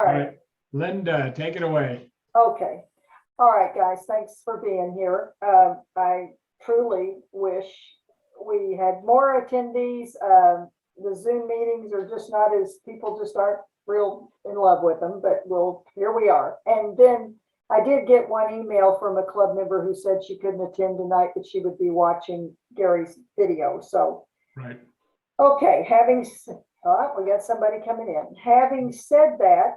All right, Linda, take it away. Okay. All right, guys, thanks for being here. I truly wish we had more attendees. The Zoom meetings are just not as, people just aren't real in love with them, but here we are. And then I did get one email from a club member who said she couldn't attend tonight, but she would be watching Gary's video. So, right. Okay, all right, we got somebody coming in. Having said that,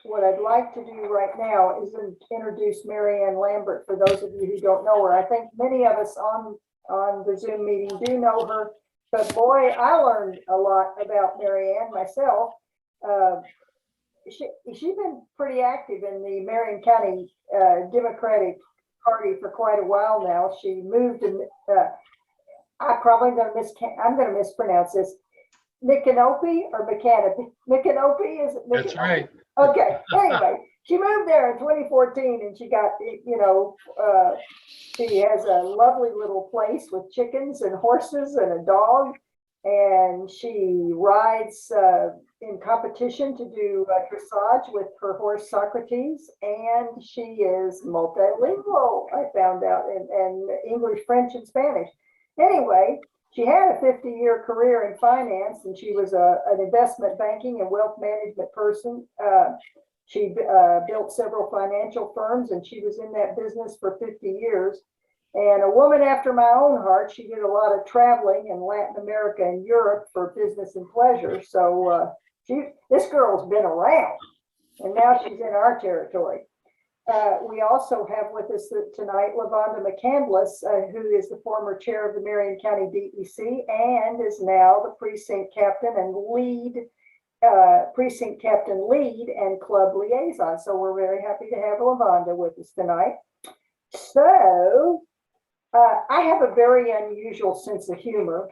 what I'd like to do right now is introduce Marianne Lambert for those of you who don't know her. I think many of us on the Zoom meeting do know her, but boy, I learned a lot about Marianne myself. She's been pretty active in the Marion County Democratic Party for quite a while now. She moved to, I'm going to mispronounce this. Micanopy or Mechanic? Micanopy, is it? Micanopy? That's right. Okay, anyway, she moved there in 2014 and she got, she has a lovely little place with chickens and horses and a dog. And she rides in competition to do dressage with her horse Socrates. And she is multilingual, I found out, in English, French, and Spanish. Anyway, she had a 50-year career in finance, and she was an investment banking and wealth management person. She built several financial firms, and she was in that business for 50 years. And a woman after my own heart. She did a lot of traveling in Latin America and Europe for business and pleasure. So this girl's been around, and now she's in our territory. We also have with us tonight LaVonda McCandless, who is the former chair of the Marion County DEC and is now the precinct captain and lead and club liaison. So we're very happy to have LaVonda with us tonight. So I have a very unusual sense of humor,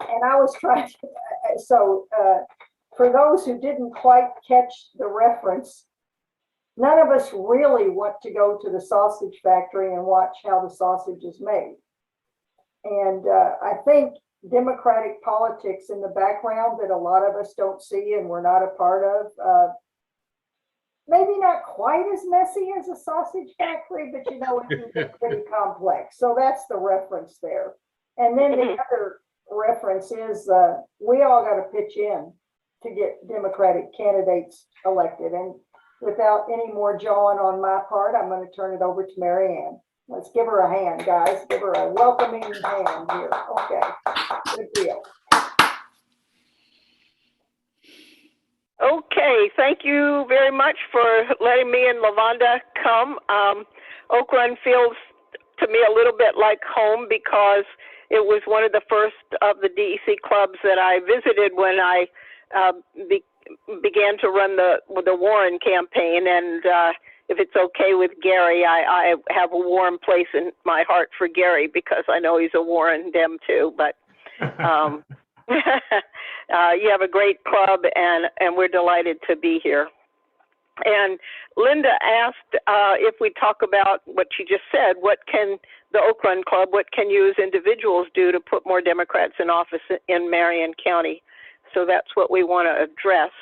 and I was trying to, for those who didn't quite catch the reference, none of us really want to go to the sausage factory and watch how the sausage is made. And I think democratic politics in the background that a lot of us don't see and we're not a part of, maybe not quite as messy as a sausage factory, but it can be pretty complex. So that's the reference there. And then the other reference is we all got to pitch in to get Democratic candidates elected. And without any more jawing on my part, I'm going to turn it over to Marianne. Let's give her a hand, guys. Give her a welcoming hand here. Okay, good deal. Okay, thank you very much for letting me and LaVonda come. Oak Run feels to me a little bit like home because it was one of the first of the DEC clubs that I visited when I began to run the Warren campaign. And if it's okay with Gary, I have a warm place in my heart for Gary because I know he's a Warren Dem too. But you have a great club, and we're delighted to be here. And Linda asked if we talk about what she just said, what can the Oak Run Club, what can you as individuals do to put more Democrats in office in Marion County? So that's what we want to address.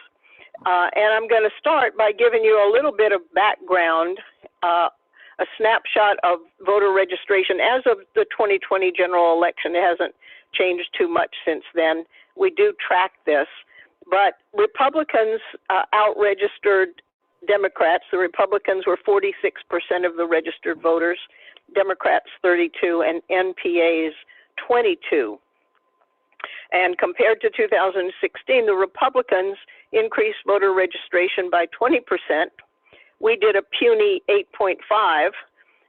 And I'm going to start by giving you a little bit of background, a snapshot of voter registration as of the 2020 general election. It hasn't changed too much since then. We do track this, but Republicans out-registered Democrats. The Republicans were 46% of the registered voters, Democrats 32, and NPAs 22. And compared to 2016, the Republicans increased voter registration by 20%. We did a puny 8.5,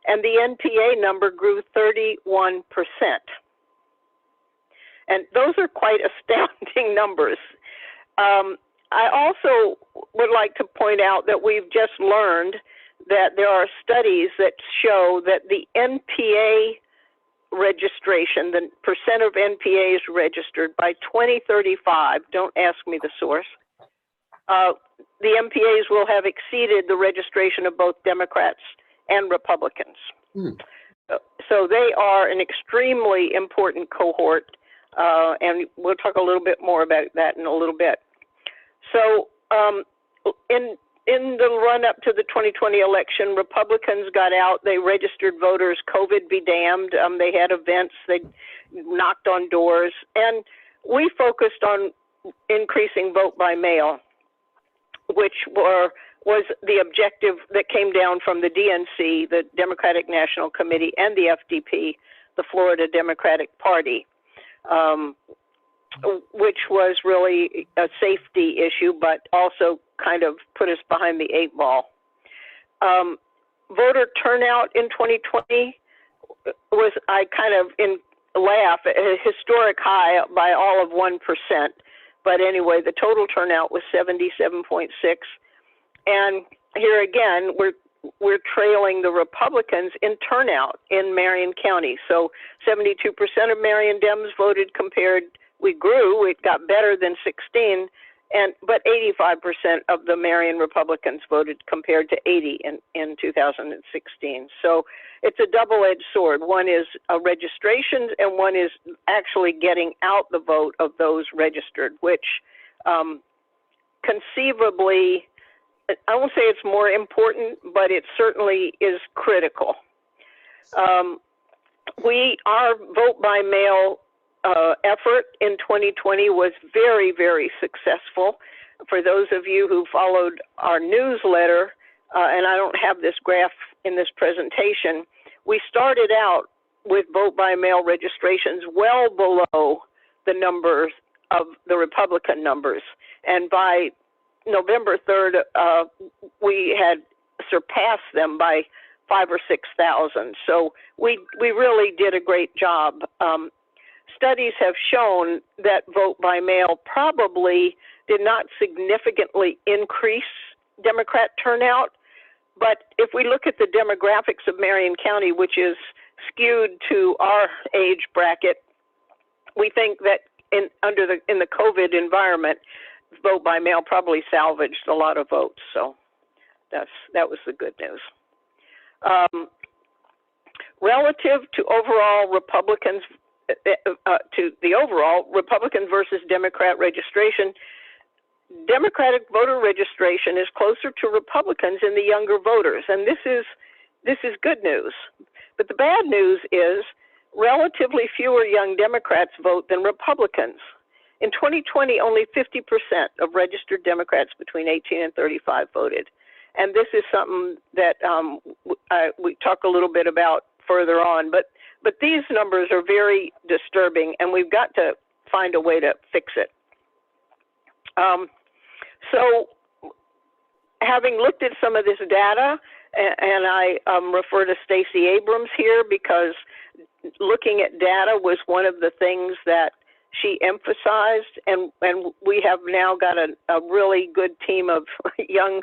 and the NPA number grew 31%. And those are quite astounding numbers. I also would like to point out that we've just learned that there are studies that show that the NPA registration, the percent of NPAs registered by 2035, don't ask me the source, the NPAs will have exceeded the registration of both Democrats and Republicans. So they are an extremely important cohort, and we'll talk a little bit more about that in a little bit. So in the run-up to the 2020 election, Republicans got out. They registered voters. COVID be damned. They had events. They knocked on doors. And we focused on increasing vote by mail, which was the objective that came down from the DNC, the Democratic National Committee, and the FDP, the Florida Democratic Party, which was really a safety issue, but also kind of put us behind the 8 ball. Voter turnout in 2020 was, I kind of laugh, a historic high by all of 1%. But anyway, the total turnout was 77.6. And here again, we're trailing the Republicans in turnout in Marion County. So 72% of Marion Dems voted compared, we grew, it got better than 16, but 85% of the Marion Republicans voted compared to 80 in 2016. So it's a double-edged sword. One is registrations, and one is actually getting out the vote of those registered, which conceivably, I won't say it's more important, but it certainly is critical. Our vote by mail effort in 2020 was very, very successful. For those of you who followed our newsletter, and I don't have this graph in this presentation, we started out with vote by mail registrations well below the numbers of the Republican numbers. And by November 3rd, we had surpassed them by 5,000 or 6,000. So we really did a great job. Studies have shown that vote by mail probably did not significantly increase Democrat turnout. But if we look at the demographics of Marion County, which is skewed to our age bracket, we think that in the COVID environment, vote by mail probably salvaged a lot of votes. So that was the good news. Relative to overall Republicans, to the overall Republican versus Democrat registration, Democratic voter registration is closer to Republicans in the younger voters, and this is good news. But the bad news is relatively fewer young Democrats vote than Republicans. In 2020, only 50% of registered Democrats between 18 and 35 voted, and this is something that we talk a little bit about further on. But these numbers are very disturbing, and we've got to find a way to fix it. So having looked at some of this data, and I refer to Stacey Abrams here because looking at data was one of the things that she emphasized, and we have now got a really good team of young,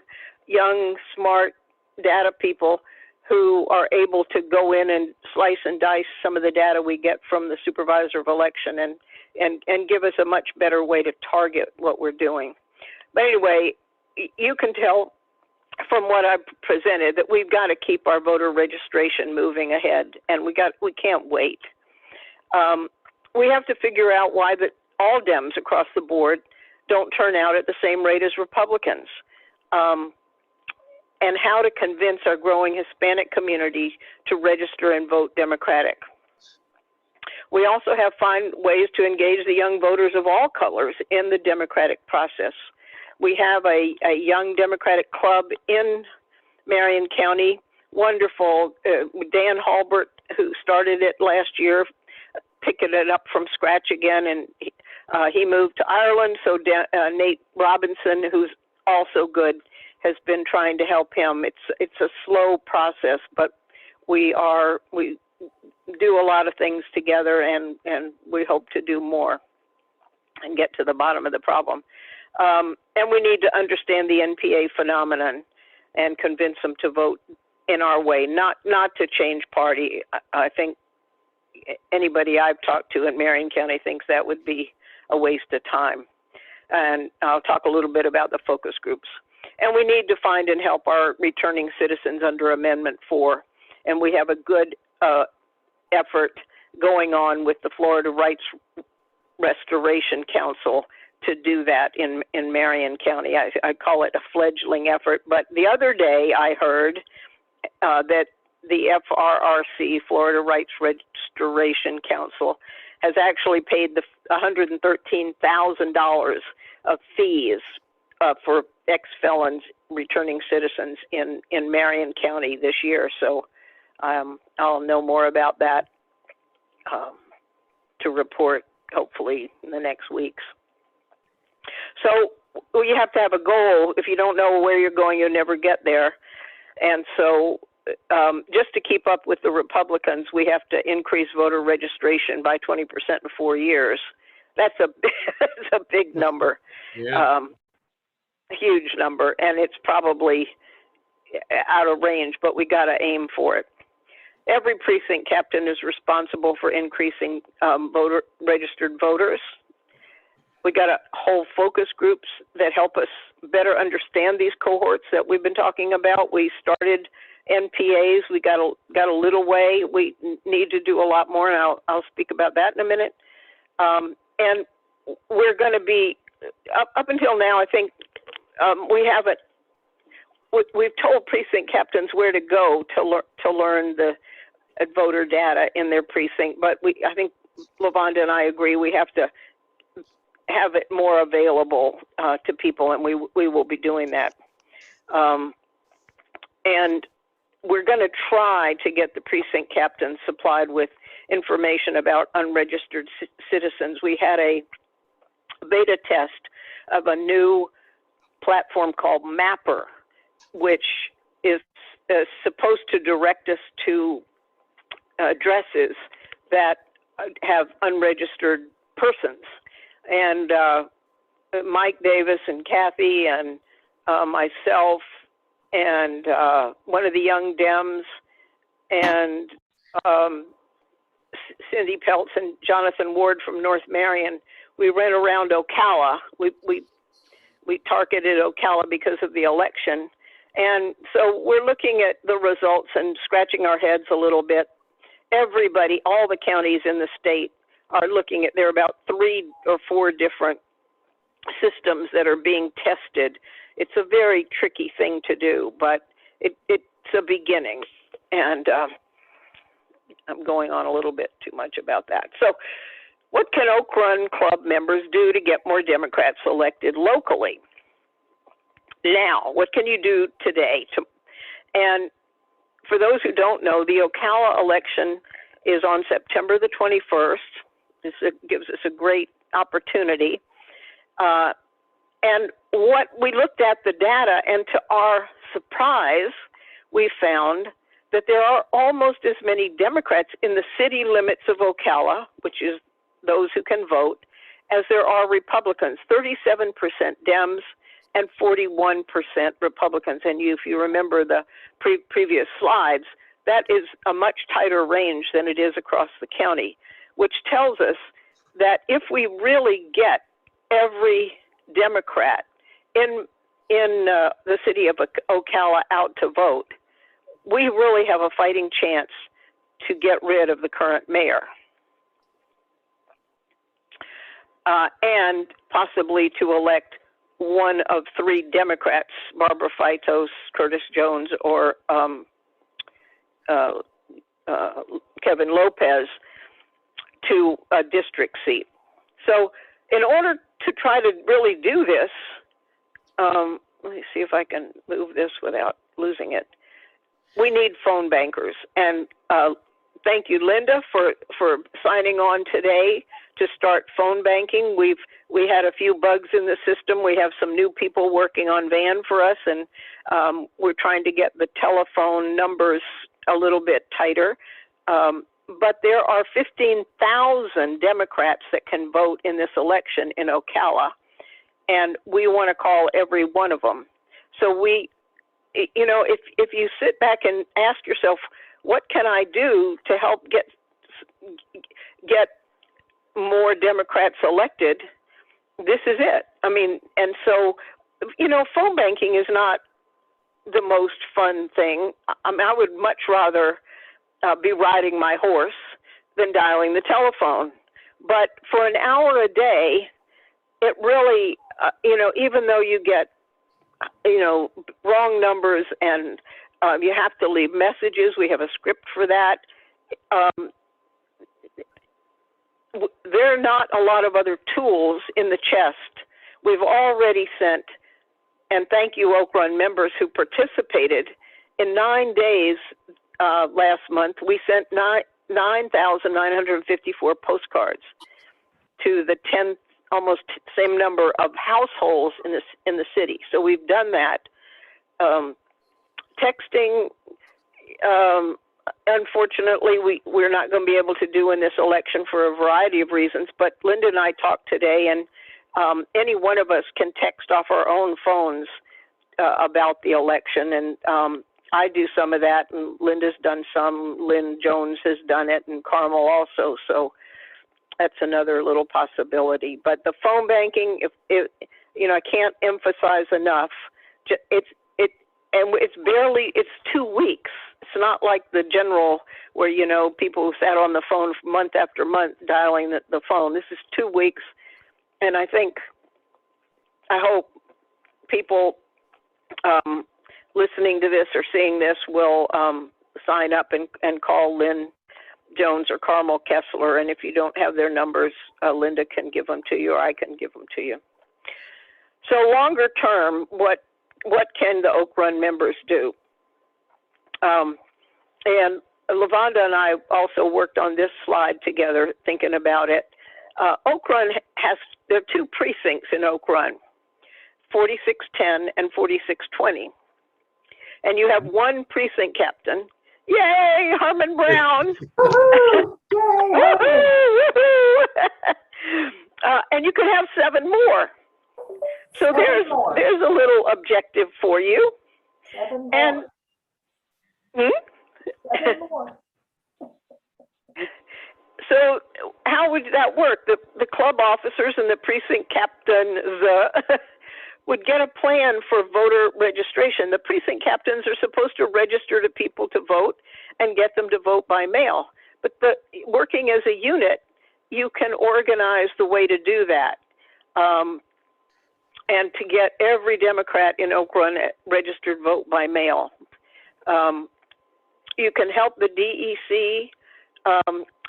smart data people who are able to go in and slice and dice some of the data we get from the supervisor of election and give us a much better way to target what we're doing. But anyway, you can tell from what I presented that we've got to keep our voter registration moving ahead, and we can't wait. We have to figure out why all Dems across the board don't turn out at the same rate as Republicans, and how to convince our growing Hispanic community to register and vote Democratic. We also have to find ways to engage the young voters of all colors in the democratic process. We have a young Democratic club in Marion County, wonderful. Dan Halbert, who started it last year, picking it up from scratch again, and he moved to Ireland. So Nate Robinson, who's also good, has been trying to help him. It's a slow process, but we do a lot of things together, and we hope to do more and get to the bottom of the problem. And we need to understand the NPA phenomenon and convince them to vote in our way, not to change party. I think anybody I've talked to in Marion County thinks that would be a waste of time. And I'll talk a little bit about the focus groups. And we need to find and help our returning citizens under Amendment 4. And we have a good effort going on with the Florida Rights Restoration Council to do that in Marion County. I call it a fledgling effort. But the other day I heard that the FRRC, Florida Rights Restoration Council, has actually paid the $113,000 of fees for ex-felons returning citizens in Marion County this year. So I'll know more about that to report hopefully in the next weeks. So you have to have a goal. If you don't know where you're going, you'll never get there. And so just to keep up with the Republicans, we have to increase voter registration by 20% in 4 years. That's a, that's a big number, Yeah. a huge number, and it's probably out of range, but we got to aim for it. Every precinct captain is responsible for increasing registered voters. We got a whole focus groups that help us better understand these cohorts that we've been talking about. We started NPAs. We got a little way. We need to do a lot more, and I'll speak about that in a minute. And we're going to be up until now. I think we haven't. We've told precinct captains where to go to learn the voter data in their precinct, but I think LaVonda and I agree we have to have it more available to people, and we will be doing that. And we're going to try to get the precinct captains supplied with information about unregistered citizens. We had a beta test of a new platform called Mapper, which is supposed to direct us to addresses that have unregistered persons. And Mike Davis and Kathy and myself and one of the young Dems and Cindy Peltz and Jonathan Ward from North Marion, we ran around Ocala. We targeted Ocala because of the election. And so we're looking at the results and scratching our heads a little bit. Everybody, all the counties in the state are looking at, there are about 3 or 4 different systems that are being tested. It's a very tricky thing to do, but it's a beginning. And I'm going on a little bit too much about that. So what can Oak Run Club members do to get more Democrats elected locally? Now, what can you do today? And for those who don't know, the Ocala election is on September the 21st. This gives us a great opportunity. And what we looked at the data, and to our surprise, we found that there are almost as many Democrats in the city limits of Ocala, which is those who can vote, as there are Republicans, 37% Dems and 41% Republicans. And if you remember the previous slides, that is a much tighter range than it is across the county, which tells us that if we really get every Democrat in the city of Ocala out to vote, we really have a fighting chance to get rid of the current mayor. And possibly to elect one of 3 Democrats, Barbara Feitos, Curtis Jones, or Kevin Lopez, to a district seat. So in order to try to really do this, let me see if I can move this without losing it. We need phone bankers. And thank you, Linda, for signing on today to start phone banking. We had a few bugs in the system. We have some new people working on Van for us, and we're trying to get the telephone numbers a little bit tighter. But there are 15,000 Democrats that can vote in this election in Ocala, and we want to call every one of them. So we, you know, if you sit back and ask yourself, what can I do to help get more Democrats elected, this is it. I mean, and so, you know, phone banking is not the most fun thing. I mean, I would much rather be riding my horse than dialing the telephone. But for an hour a day, it really, even though you get, wrong numbers and you have to leave messages, we have a script for that. There are not a lot of other tools in the chest. We've already sent, and thank you, Oak Run members who participated. In 9 days last month, we sent 9,954 postcards to the 10th, almost same number of households in the city. So we've done that. Texting, unfortunately, we're not going to be able to do in this election for a variety of reasons. But Linda and I talked today, and any one of us can text off our own phones about the election. And I do some of that, and Linda's done some. Lynn Jones has done it, and Carmel also. So that's another little possibility. But the phone banking, I can't emphasize enough. It's 2 weeks. It's not like the general where, people who sat on the phone month after month dialing the phone. This is 2 weeks. And I hope people listening to this or seeing this will sign up and call Lynn Jones or Carmel Kessler. And if you don't have their numbers, Linda can give them to you, or I can give them to you. So longer term, what can the Oak Run members do? And Lavonda and I also worked on this slide together, thinking about it. Oak Run there are 2 precincts in Oak Run, 4610 and 4620. And you have one precinct captain. Yay, Harmon Brown. And you could have 7 more. So there's a little objective for you. 7 more. And 7 more. So how would that work? The club officers and the precinct captains would get a plan for voter registration. The precinct captains are supposed to register to people to vote and get them to vote by mail. But working as a unit, you can organize the way to do that. And to get every Democrat in Oak Run registered vote by mail. You can help the DEC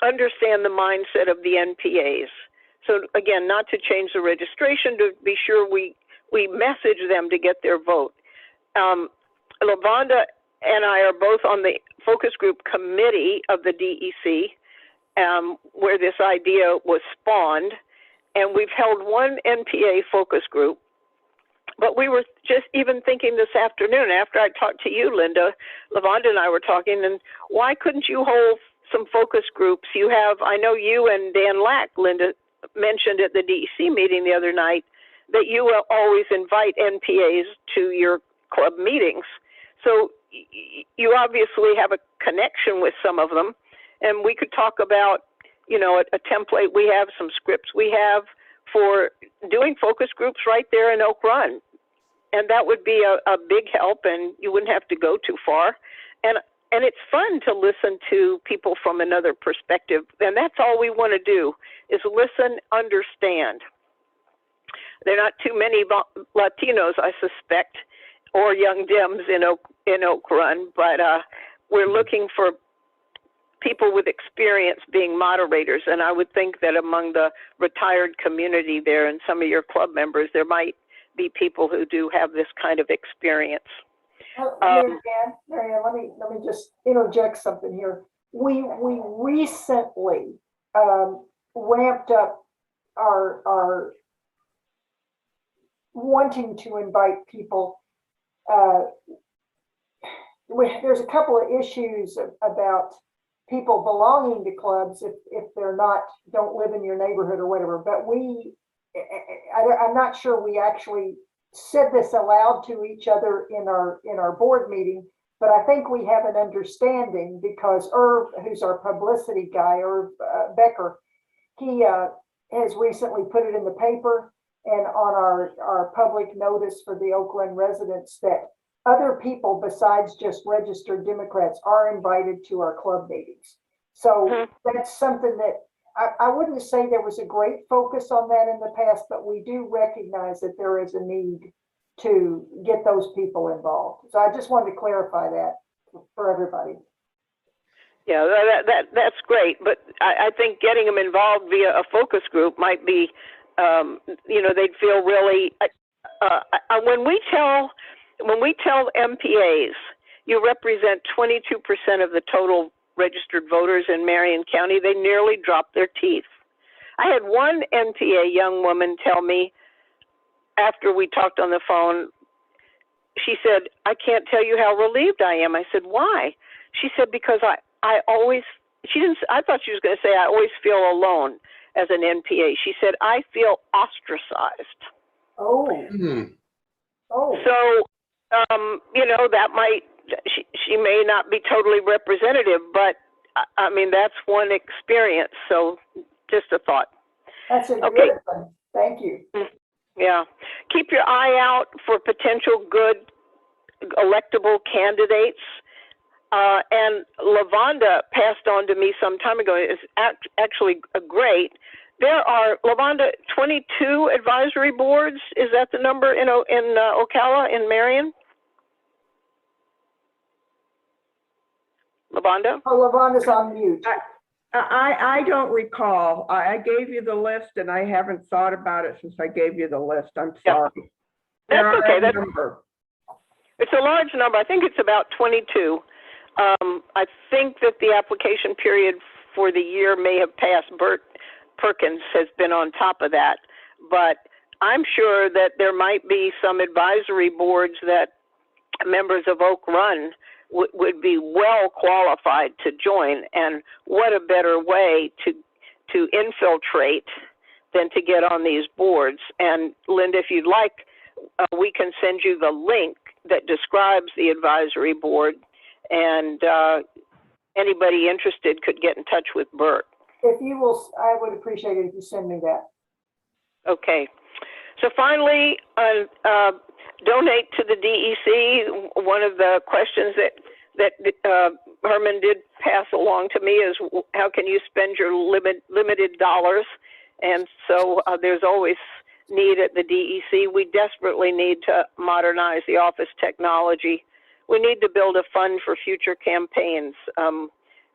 understand the mindset of the NPAs. So again, not to change the registration, to be sure we message them to get their vote. Lavonda and I are both on the focus group committee of the DEC, where this idea was spawned. And we've held one NPA focus group. But we were just even thinking this afternoon, after I talked to you, Linda, Lavonda and I were talking, and why couldn't you hold some focus groups? You have, I know you and Dan Lack, Linda, mentioned at the DEC meeting the other night that you will always invite NPAs to your club meetings. So you obviously have a connection with some of them, and we could talk about, a template we have, some scripts we have for doing focus groups right there in Oak Run. And that would be a big help, and you wouldn't have to go too far. And it's fun to listen to people from another perspective. And that's all we want to do is listen, understand. There are not too many Latinos, I suspect, or young Dems in Oak Run, but we're looking for people with experience being moderators. And I would think that among the retired community there and some of your club members, there might be people who do have this kind of experience. Marianne, let me just interject something here. We recently ramped up our wanting to invite people. There's a couple of issues about people belonging to clubs if they're don't live in your neighborhood or whatever. But I'm not sure we actually said this aloud to each other in our board meeting, but I think we have an understanding because Irv, who's our publicity guy, Irv Becker, he has recently put it in the paper and on our public notice for the Oak Run residents that other people besides just registered Democrats are invited to our club meetings. So that's something that I wouldn't say there was a great focus on that in the past, but we do recognize that there is a need to get those people involved. So I just wanted to clarify that for everybody. Yeah, that's great, but I think getting them involved via a focus group might be, they'd feel really. When we tell MPAs, you represent 22% of the total registered voters in Marion County, they nearly drop their teeth. I had one NPA young woman tell me after we talked on the phone, she said, I can't tell you how relieved I am. I said, why? She said, because I always, I thought she was going to say, I always feel alone as an NPA. She said, I feel ostracized. Oh. Hmm. Oh. So, that might, she may not be totally representative, but I mean, that's one experience. So just a thought. That's a Okay. good one. Thank you. Yeah. Keep your eye out for potential good electable candidates. And Lavonda passed on to me some time ago. It's actually great. There are, Lavonda, 22 advisory boards. Is that the number in Ocala, in Marion? Lavonda? Oh, Lavonda's on mute. I don't recall. I gave you the list and I haven't thought about it since I gave you the list. I'm sorry. That's okay. That's, number. it's a large number. I think it's about 22. I think that the application period for the year may have passed. Bert Perkins has been on top of that, but I'm sure that there might be some advisory boards that members of Oak Run would be well qualified to join. And what a better way to infiltrate than to get on these boards. And Linda, if you'd like, we can send you the link that describes the advisory board, and anybody interested could get in touch with Bert. If you will, I would appreciate it if you send me that. Okay. So finally, donate to the DEC. One of the questions that Herman did pass along to me is, how can you spend your limited dollars? And so there's always need at the DEC. We desperately need to modernize the office technology. We need to build a fund for future campaigns.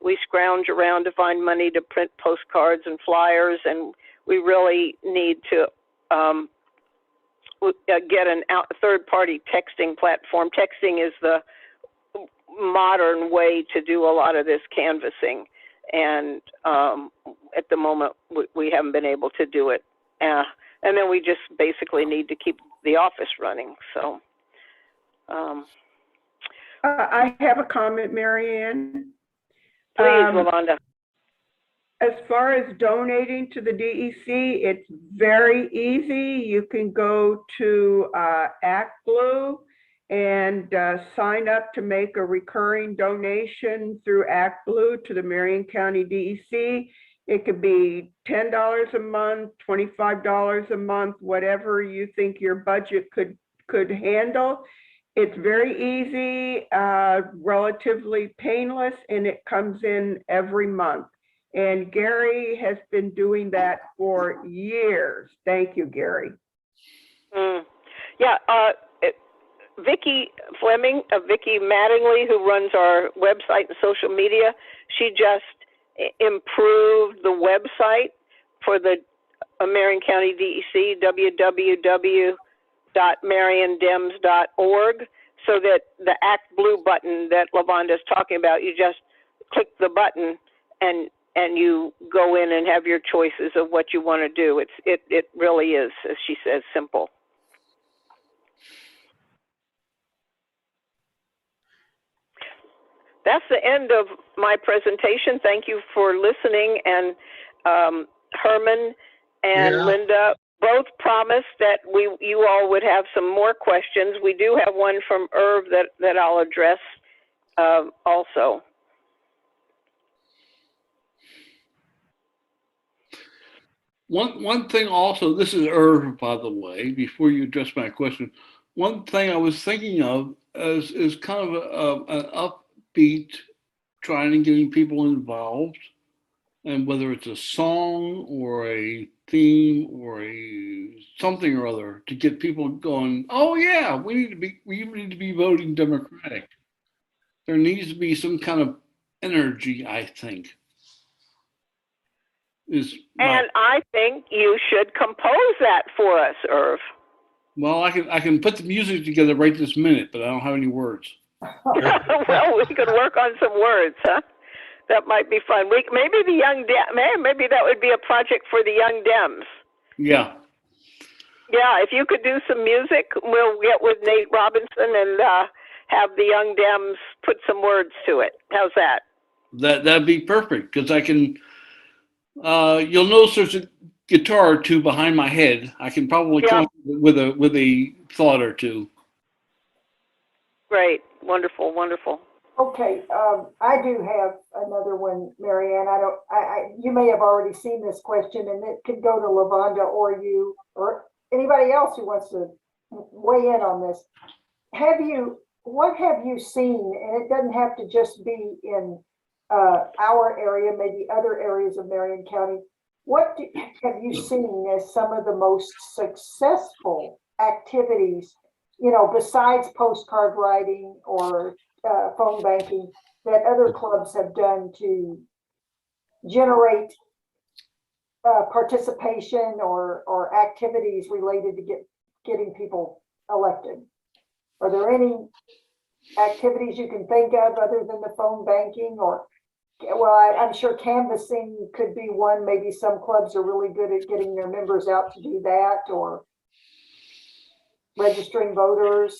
We scrounge around to find money to print postcards and flyers, and we really need to get a third-party texting platform. Texting is the modern way to do a lot of this canvassing, and at the moment we haven't been able to do it. And then we just basically need to keep the office running. So I have a comment, Marianne. please, Lavonda. As far as donating to the DEC, it's very easy. You can go to ActBlue and sign up to make a recurring donation through ActBlue to the Marion County DEC. It could be $10 a month, $25 a month, whatever you think your budget could handle. It's very easy, relatively painless, and it comes in every month. And Gary has been doing that for years. Thank you, Gary. Yeah, Vicki Fleming, Vicki Mattingly, who runs our website and social media, she just improved the website for the Marion County DEC, www.mariondems.org, so that the ActBlue button that Lavonda is talking about, you just click the button and you go in and have your choices of what you want to do. It really is, as she says, simple. That's the end of my presentation. Thank you for listening. And Herman and Linda both promised that you all would have some more questions. We do have one from Irv that I'll address also. One thing also, this is Irv, by the way, before you address my question, one thing I was thinking of is kind of an upbeat, trying to getting people involved. and whether it's a song or a theme or a something or other to get people going, oh yeah, we need to be voting Democratic. There needs to be some kind of energy, I think. And I think you should compose that for us, Irv. Well, I can put the music together right this minute, but I don't have any words. Well, we could work on some words, huh? That might be fun. Maybe the young maybe that would be a project for the young Dems. Yeah. Yeah, if you could do some music, we'll get with Nate Robinson and have the young Dems put some words to it. How's that? That'd be perfect, because I can. You'll notice there's a guitar or two behind my head. I can probably come up with a thought or two. Great, wonderful, wonderful. Okay, I do have another one, Marianne. You may have already seen this question, and it could go to Lavonda or you or anybody else who wants to weigh in on this. What have you seen? And it doesn't have to just be in our area, maybe other areas of Marion County. What have you seen as some of the most successful activities, besides postcard writing or phone banking, that other clubs have done to generate participation or activities related to getting people elected? Are there any activities you can think of other than the phone banking? I'm sure canvassing could be one. Maybe some clubs are really good at getting their members out to do that, or registering voters.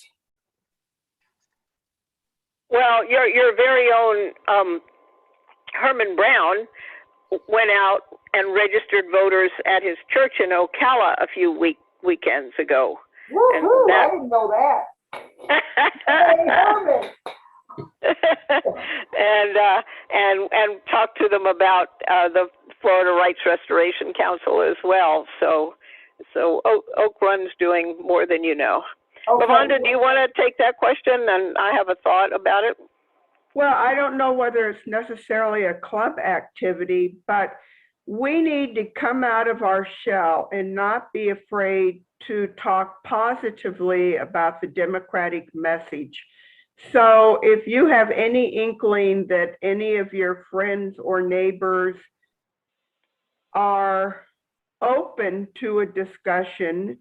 Well, your very own Herman Brown went out and registered voters at his church in Ocala a few weekends ago. Woohoo! I didn't know that. Hey, Herman. and talk to them about the Florida Rights Restoration Council as well. So Oak Run's doing more than you know. Okay. Lavonda, do you want to take that question? And I have a thought about it. Well, I don't know whether it's necessarily a club activity, but we need to come out of our shell and not be afraid to talk positively about the Democratic message. So if you have any inkling that any of your friends or neighbors are open to a discussion,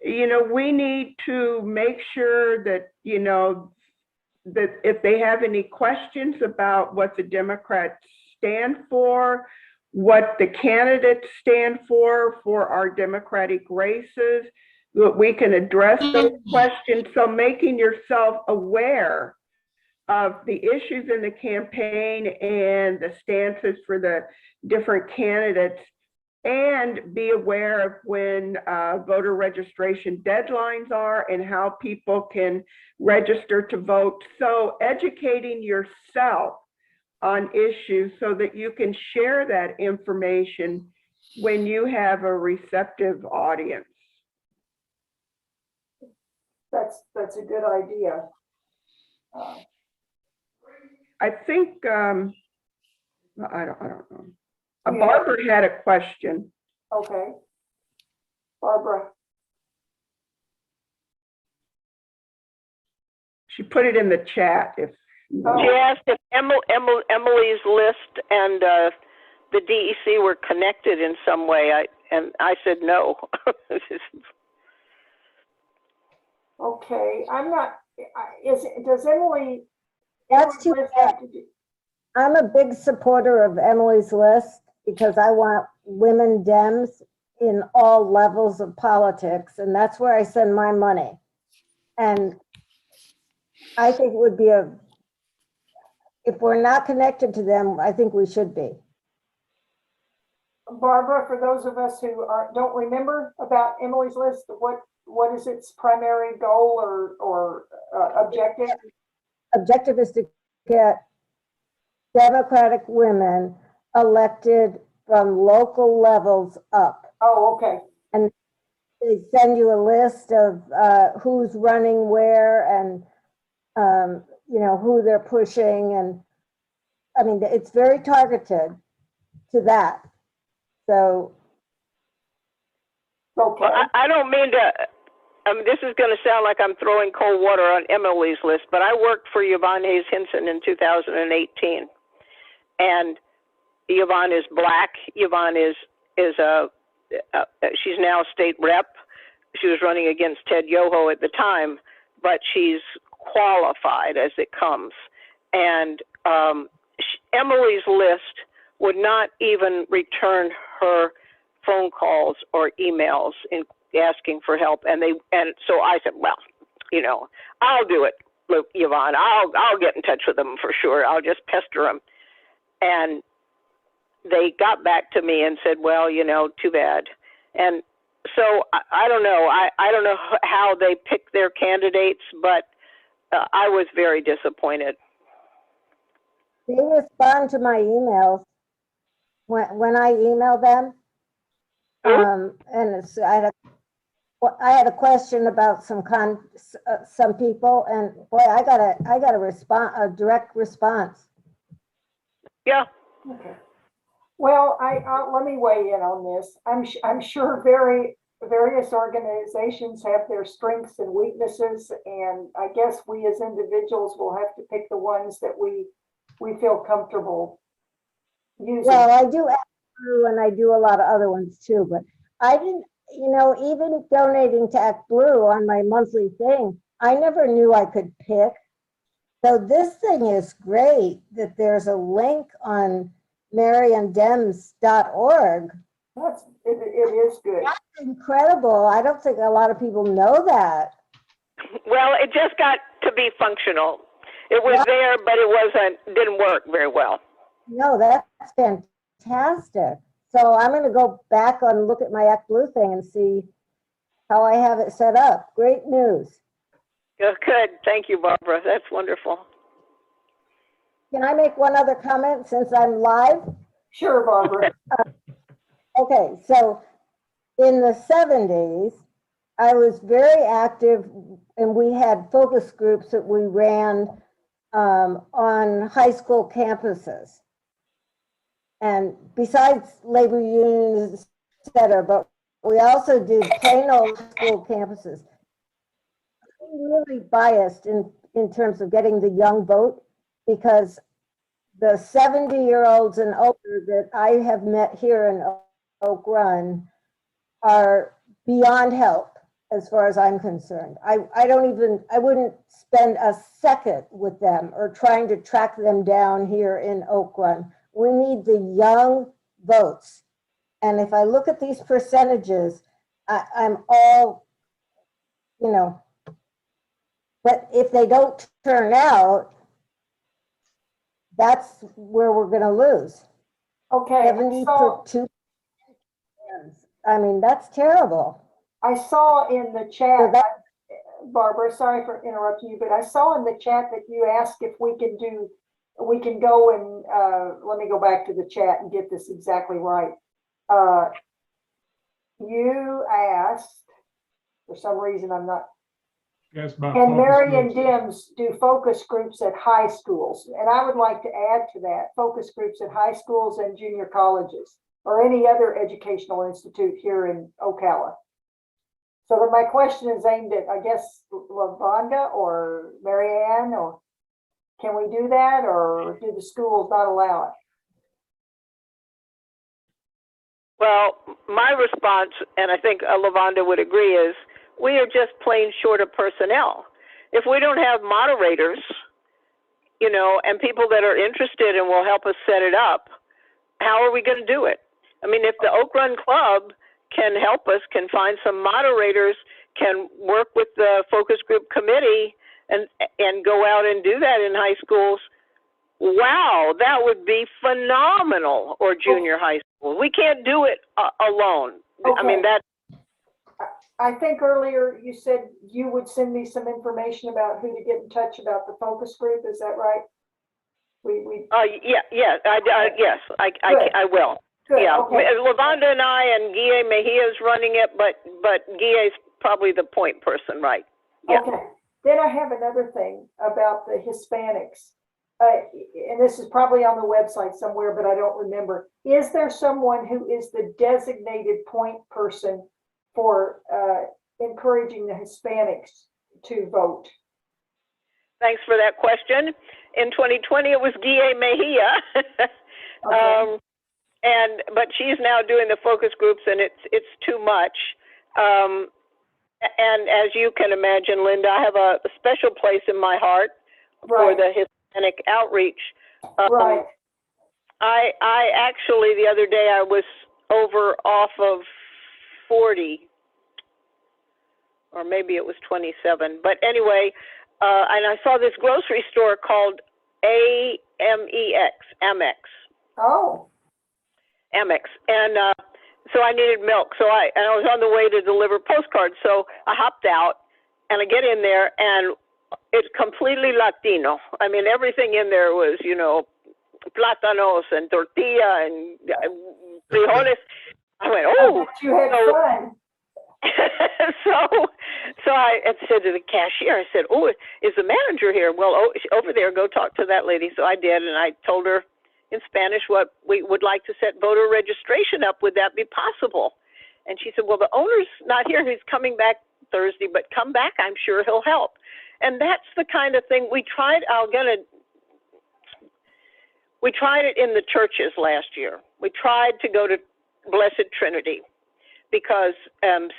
we need to make sure that, that if they have any questions about what the Democrats stand for, what the candidates stand for our Democratic races, that we can address those questions. So making yourself aware of the issues in the campaign and the stances for the different candidates, and be aware of when voter registration deadlines are and how people can register to vote. So educating yourself on issues so that you can share that information when you have a receptive audience. That's a good idea. I think, I don't know. Barbara had a question. Okay. Barbara. She put it in the chat. She asked if Emily's list and the DEC were connected in some way, and I said no. Okay, I'm not. Does Emily? That's too bad. I'm a big supporter of Emily's list because I want women Dems in all levels of politics, and that's where I send my money. And I think it would be if we're not connected to them, I think we should be. Barbara, for those of us who don't remember about Emily's list, what is its primary goal or objective? Objective is to get Democratic women elected from local levels up. Oh, okay. And they send you a list of who's running where and who they're pushing, and I mean it's very targeted. to that. So, Okay, Well, I don't mean to, this is going to sound like I'm throwing cold water on Emily's list, but I worked for Yvonne Hayes Hinson in 2018. And Yvonne is Black. Yvonne is she's now a state rep. She was running against Ted Yoho at the time, but she's qualified as it comes. And Emily's list would not even return her phone calls or emails in asking for help. And so I said, well, I'll do it, Yvonne. I'll get in touch with them for sure. I'll just pester them. And they got back to me and said, well, too bad. And so I don't know. I don't know how they pick their candidates, but I was very disappointed. they respond to my emails when I email them. And I had a question about some people, and boy, I got a direct response. Yeah. okay. Well, let me weigh in on this. I'm sure various organizations have their strengths and weaknesses, and I guess we as individuals will have to pick the ones that we feel comfortable using. Well, I do ActBlue and I do a lot of other ones too, but I didn't, even donating to ActBlue on my monthly thing, I never knew I could pick. So this thing is great that there's a link on MarionDems.org. It is good. That's incredible. I don't think a lot of people know that. Well, it just got to be functional. It was there, but it didn't work very well. No, that's fantastic. So I'm going to go back and look at my ActBlue thing and see how I have it set up. Great news. Good. Thank you, Barbara. That's wonderful. Can I make one other comment since I'm live? Sure, Barbara. Okay, so in the 70s, I was very active and we had focus groups that we ran on high school campuses. And besides labor unions, et cetera, but we also did plain old school campuses. I'm really biased in terms of getting the young vote, because the 70-year-olds and older that I have met here in Oak Run are beyond help as far as I'm concerned. I wouldn't spend a second with them or trying to track them down here in Oak Run. We need the young votes. And if I look at these percentages, I'm all, but if they don't turn out, that's where we're going to lose. Okay. 72. I mean, that's terrible. I saw in the chat, So Barbara, sorry for interrupting you, but I saw in the chat that you asked if we can go and, let me go back to the chat and get this exactly right. You asked, for some reason I'm not, Yes, about can focus Marion groups. Dems do focus groups at high schools? And I would like to add to that, focus groups at high schools and junior colleges or any other educational institute here in Ocala. So that my question is aimed at, I guess, LaVonda or Marianne, or can we do that, or do the schools not allow it? Well, my response, and I think LaVonda would agree, is we are just plain short of personnel. If we don't have moderators, and people that are interested and will help us set it up, how are we going to do it? I mean, if the Oak Run Club can help us, can find some moderators, can work with the focus group committee and go out and do that in high schools, wow, that would be phenomenal, or junior high school. We can't do it alone. Okay. I mean, I think earlier you said you would send me some information about who to get in touch about the focus group. Is that right? yes, I will. Good, Yeah, okay. LaVonda and I and Guy Mejia is running it, but Guy is probably the point person, right? Yeah. Okay. Then I have another thing about the Hispanics. and this is probably on the website somewhere, but I don't remember. Is there someone who is the designated point person for encouraging the Hispanics to vote? Thanks for that question. In 2020, it was Guille Mejia. Okay. But she's now doing the focus groups, and it's too much. And as you can imagine, Linda, I have a special place in my heart for Right. the Hispanic Outreach. Right. I actually, the other day, I was off of 40, or maybe it was 27. But anyway, and I saw this grocery store called Amex. Oh. Amex, and so I needed milk. So I was on the way to deliver postcards. So I hopped out, and I get in there, and it's completely Latino. I mean, everything in there was, you know, plátanos and tortilla and frijoles. I went, oh. But you had fun. So I said to the cashier, I said, oh, is the manager here? Well, over there, go talk to that lady. So I did, and I told her in Spanish what we would like to set voter registration up. Would that be possible? And she said, well, the owner's not here. He's coming back Thursday, but come back. I'm sure he'll help. And that's the kind of thing we tried. We tried it in the churches last year. We tried to go to Blessed Trinity because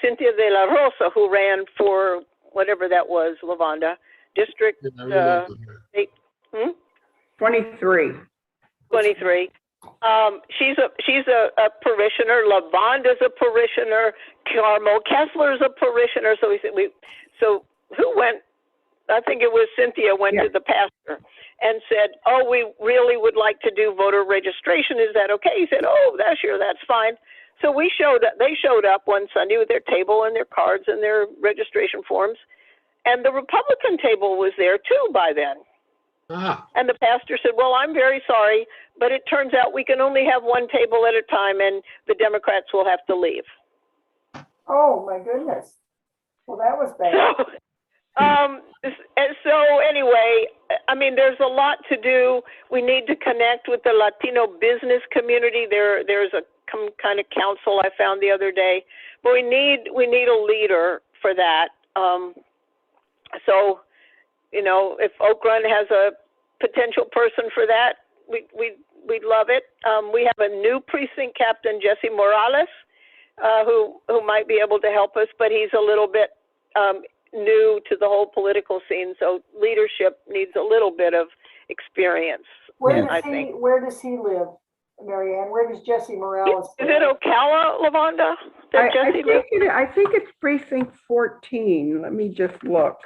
Cynthia de la Rosa, who ran for whatever that was, Lavanda, District 23. 23. She's a parishioner. Lavanda's a parishioner. Carmel Kessler's a parishioner. So so who went? I think it was Cynthia went to the pastor and said, "Oh, we really would like to do voter registration. Is that okay?" He said, "Oh, that's fine." So they showed up one Sunday with their table and their cards and their registration forms, and the Republican table was there too by then. And the pastor said, well, I'm very sorry, but it turns out we can only have one table at a time, and the Democrats will have to leave. Oh, my goodness. Well, that was bad. So anyway, I mean, there's a lot to do. We need to connect with the Latino business community. There's a kind of council I found the other day, but we need a leader for that. So, you know, if Oak Run has a potential person for that, we'd love it. We have a new precinct captain, Jesse Morales, who might be able to help us, but he's a little bit new to the whole political scene, so leadership needs a little bit of experience. Where does he live, Marianne? Where does Jesse Morales live? Is it Ocala, Lavanda? I think it's precinct 14. Let me just look.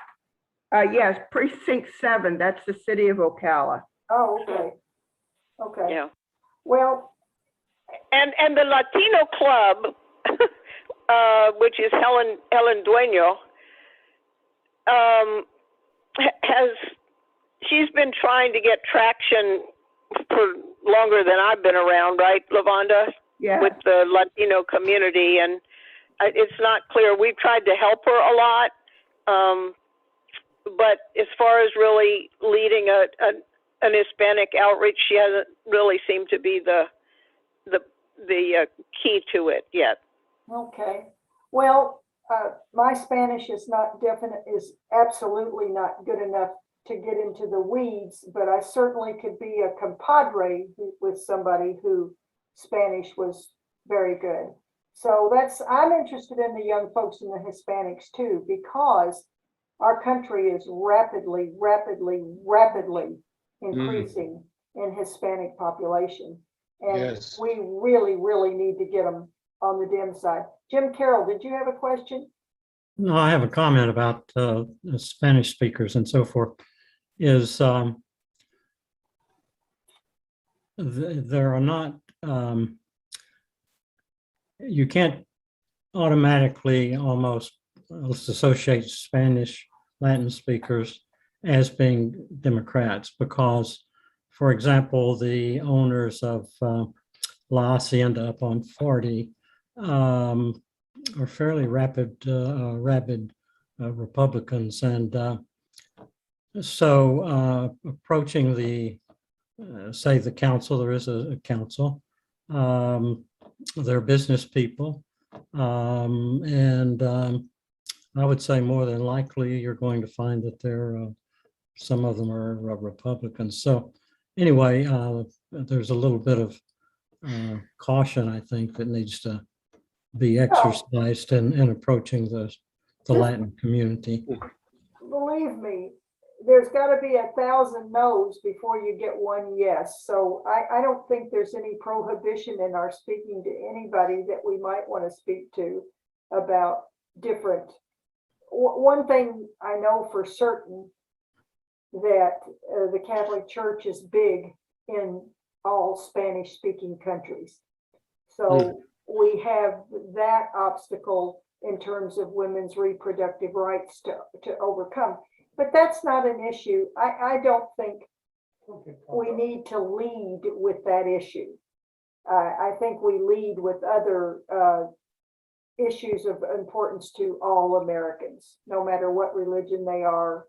Yes, precinct 7. That's the city of Ocala. Oh, okay. Okay. Yeah. Well, and the Latino club, which is Helen Dueño, she's been trying to get traction for longer than I've been around, right, Lavanda? Yeah. With the Latino community, and it's not clear. We've tried to help her a lot, but as far as really leading an Hispanic outreach, she hasn't really seemed to be the key to it yet. okay. Well, my Spanish is absolutely not good enough to get into the weeds, but I certainly could be a compadre with somebody who Spanish was very good. So I'm interested in the young folks and the Hispanics too, because our country is rapidly increasing in Hispanic population. And we really, really need to get them on the Dem side. Jim Carroll, did you have a question? No, I have a comment about the Spanish speakers and so forth. There are not, you can't automatically almost associate Spanish Latin speakers as being Democrats because, for example, the owners of La Hacienda up on 40 are fairly rabid Republicans, and so approaching the say the council, there is a council. They're business people. I would say more than likely, you're going to find that some of them are Republicans. So anyway, there's a little bit of caution, I think, that needs to be exercised in approaching the Latin community. Believe me, there's got to be 1,000 no's before you get one yes. So I don't think there's any prohibition in our speaking to anybody that we might want to speak to about different. One thing I know for certain, that the Catholic Church is big in all Spanish-speaking countries. So we have that obstacle in terms of women's reproductive rights to overcome. But that's not an issue. I don't think we need to lead with that issue. I think we lead with other issues of importance to all Americans, no matter what religion they are,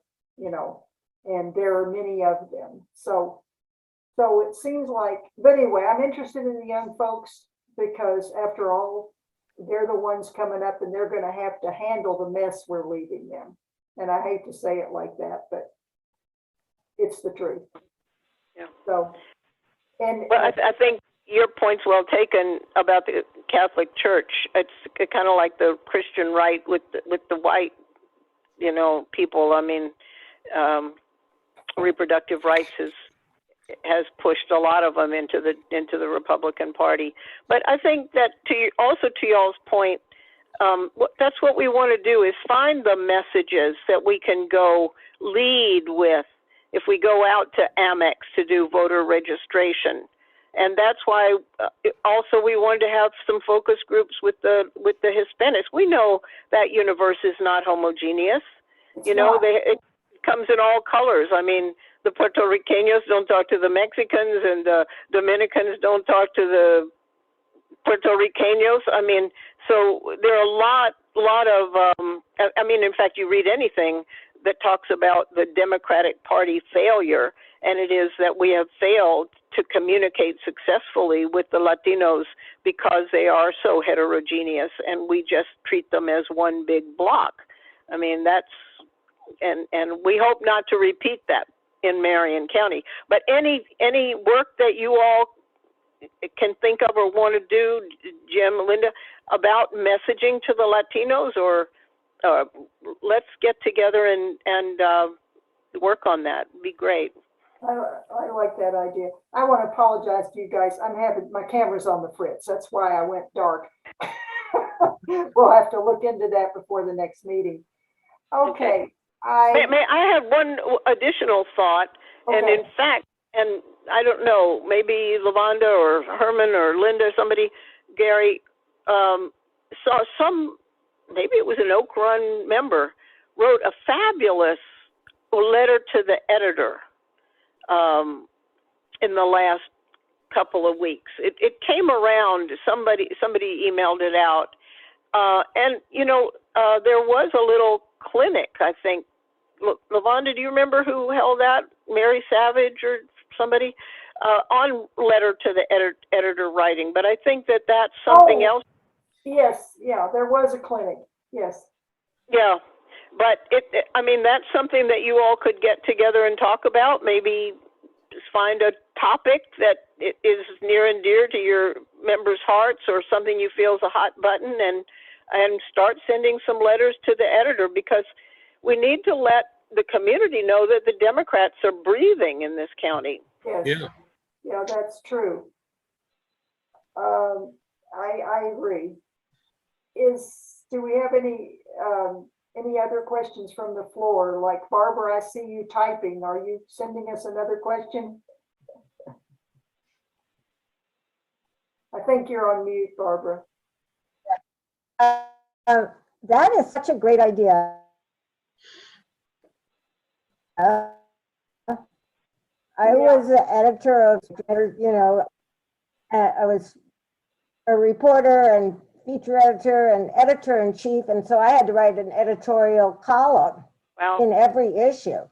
and there are many of them. So it seems like, but anyway, I'm interested in the young folks because after all, they're the ones coming up and they're going to have to handle the mess we're leaving them. And I hate to say it like that, but it's the truth. Yeah. So, and well, I think your point's well taken about the Catholic Church. It's kind of like the Christian right with the white, people. I mean, reproductive rights has pushed a lot of them into the Republican Party. But I think that to y'all's point, that's what we want to do is find the messages that we can go lead with if we go out to Amex to do voter registration. And that's why also we wanted to have some focus groups with the Hispanics. We know that universe is not homogeneous. It comes in all colors. I mean, the Puerto Ricanos don't talk to the Mexicans, and the Dominicans don't talk to the Puerto Ricanos. I mean, so there are a lot of, in fact, you read anything that talks about the Democratic Party failure, and it is that we have failed to communicate successfully with the Latinos because they are so heterogeneous, and we just treat them as one big block. I mean, and we hope not to repeat that in Marion County. But any work that you all can think of or want to do, Jim, Linda, about messaging to the Latinos, or let's get together and work on that. It'd be great. I like that idea. I want to apologize to you guys. My camera's on the fritz. That's why I went dark. We'll have to look into that before the next meeting. Okay. I have one additional thought, okay. And in fact, and I don't know, maybe Lavonda or Herman or Linda, somebody, Gary, saw maybe it was an Oak Run member, wrote a fabulous letter to the editor in the last couple of weeks. It came around, somebody emailed it out, and there was a little clinic, I think. Lavonda, do you remember who held that? Mary Savage or somebody on letter to the editor writing. But I think that's something else. Yes, yeah, there was a clinic. Yes. Yeah, but that's something that you all could get together and talk about. Maybe just find a topic that is near and dear to your members' hearts, or something you feel is a hot button, and start sending some letters to the editor, because we need to let the community know that the Democrats are breathing in this county. Yes. Yeah, that's true. I agree. Do we have any other questions from the floor? Like Barbara, I see you typing. Are you sending us another question? I think you're on mute, Barbara. That is such a great idea. I was the editor of, I was a reporter and feature editor and editor-in-chief, and so I had to write an editorial column in every issue.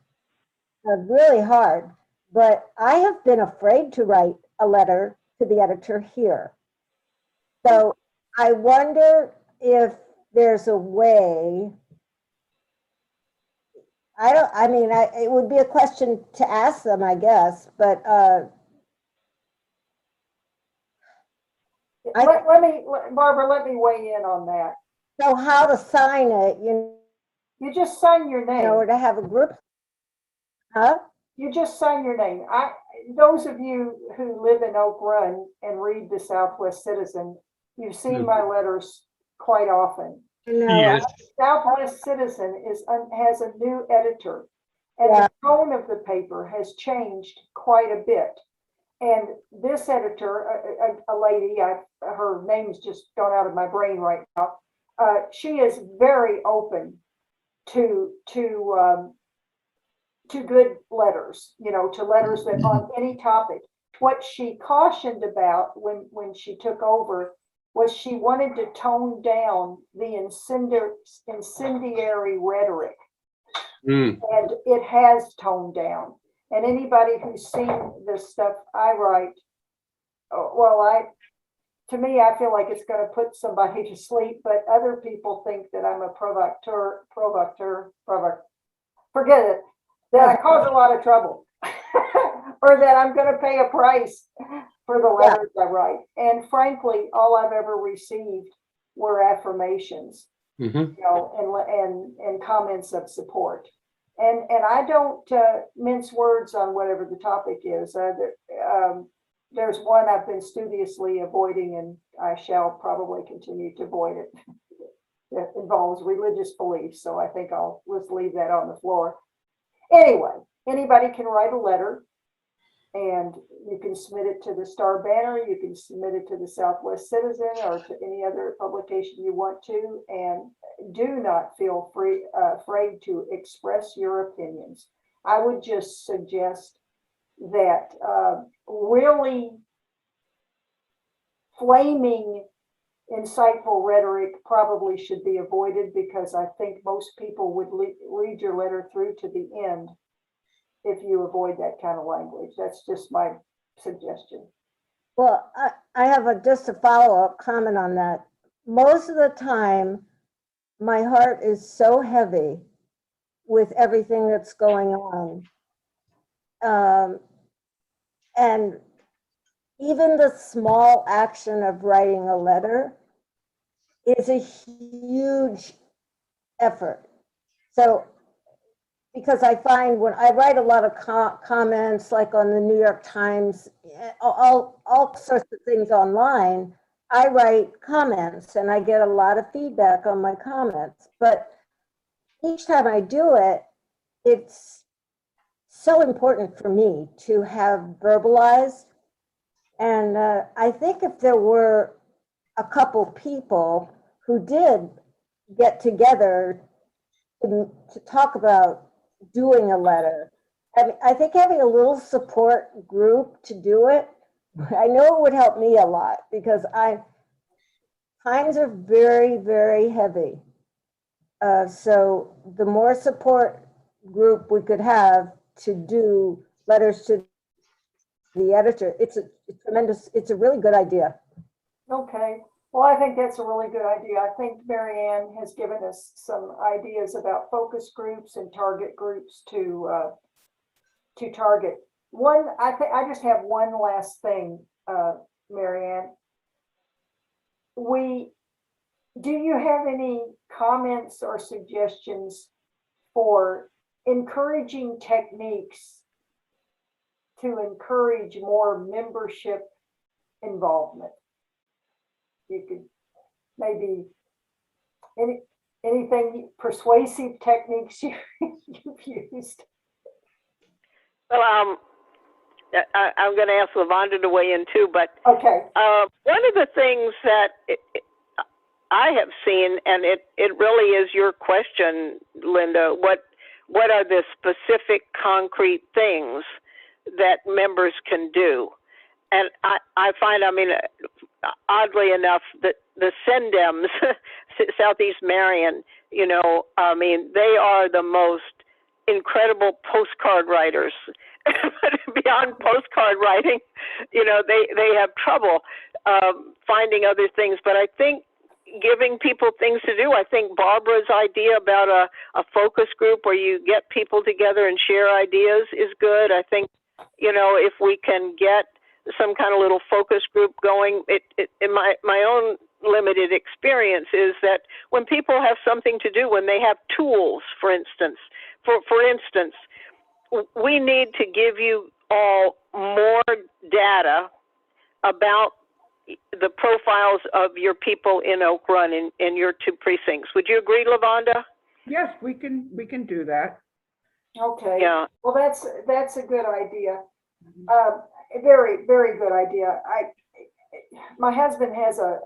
Really hard, but I have been afraid to write a letter to the editor here. So I wonder if there's a way. It would be a question to ask them, I guess, but Barbara, let me weigh in on that. so how to sign it, You just sign your name. or to have a group, huh? You just sign your name. Those of you who live in Oak Run and read the Southwest Citizen, you've seen my letters quite often. No, Yes. Southwest Citizen has a new editor, and Yeah. the tone of the paper has changed quite a bit. And this editor, a lady, her name's just gone out of my brain right now. She is very open to good letters, to letters that on any topic. What she cautioned about when she took over was she wanted to tone down the incendiary rhetoric. And it has toned down. And anybody who's seen the stuff I write, to me, I feel like it's going to put somebody to sleep, but other people think that I'm a provocateur, forget it, that I cause a lot of trouble, or that I'm going to pay a price for the letters I write. And frankly, all I've ever received were affirmations, and comments of support. And I don't mince words on whatever the topic is. There's one I've been studiously avoiding, and I shall probably continue to avoid it. It involves religious beliefs, so I think I'll just leave that on the floor. Anyway, anybody can write a letter, and you can submit it to the Star Banner, you can submit it to the Southwest Citizen, or to any other publication you want to, and do not feel afraid to express your opinions. I would just suggest that really flaming, insightful rhetoric probably should be avoided, because I think most people would read your letter through to the end if you avoid that kind of language. That's just my suggestion. Well, I have just a follow-up comment on that. Most of the time, my heart is so heavy with everything that's going on. And even the small action of writing a letter is a huge effort. So, because I find when I write a lot of comments, like on the New York Times, all sorts of things online, I write comments and I get a lot of feedback on my comments. But each time I do it, it's so important for me to have verbalized. And I think if there were a couple people who did get together to talk about doing a letter, I think having a little support group to do it, I know it would help me a lot, because times are very, very heavy. So the more support group we could have to do letters to the editor, it's a really good idea. Okay. Well, I think that's a really good idea. I think Marianne has given us some ideas about focus groups and target groups to target. I just have one last thing, Marianne. Do you have any comments or suggestions for encouraging techniques to encourage more membership involvement? You could maybe anything persuasive techniques you've used. Well, I'm going to ask Lavonda to weigh in too, but Okay. one of the things that I have seen, and it really is your question, Linda, what are the specific concrete things that members can do? And I find, oddly enough, that the Sendems, Southeast Marion, they are the most incredible postcard writers beyond postcard writing, they have trouble finding other things. But I think giving people things to do, I think Barbara's idea about a focus group where you get people together and share ideas is good. I think, if we can get some kind of little focus group going, in my own limited experience is that when people have something to do, when they have tools, for instance, we need to give you all more data about the profiles of your people in Oak Run in your 2 precincts. Would you agree, Lavonda? Yes, we can do that. Okay. Yeah. Well, that's a good idea. Very, very good idea. My husband has a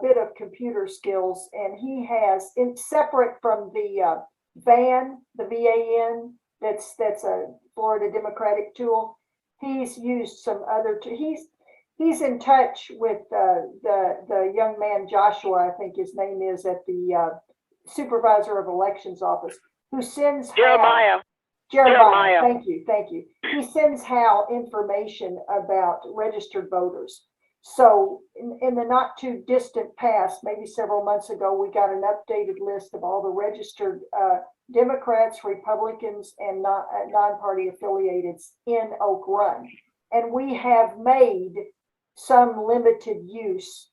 bit of computer skills, and he has, separate from the VAN, the VAN, that's a Florida Democratic tool. He's used some other. He's in touch with the young man Joshua, I think his name is, at the Supervisor of Elections office, who sends Jeremiah. Jeremiah. Thank you. He sends Hal information about registered voters. So in the not too distant past, maybe several months ago, we got an updated list of all the registered Democrats, Republicans, and non-party affiliated in Oak Run. And we have made some limited use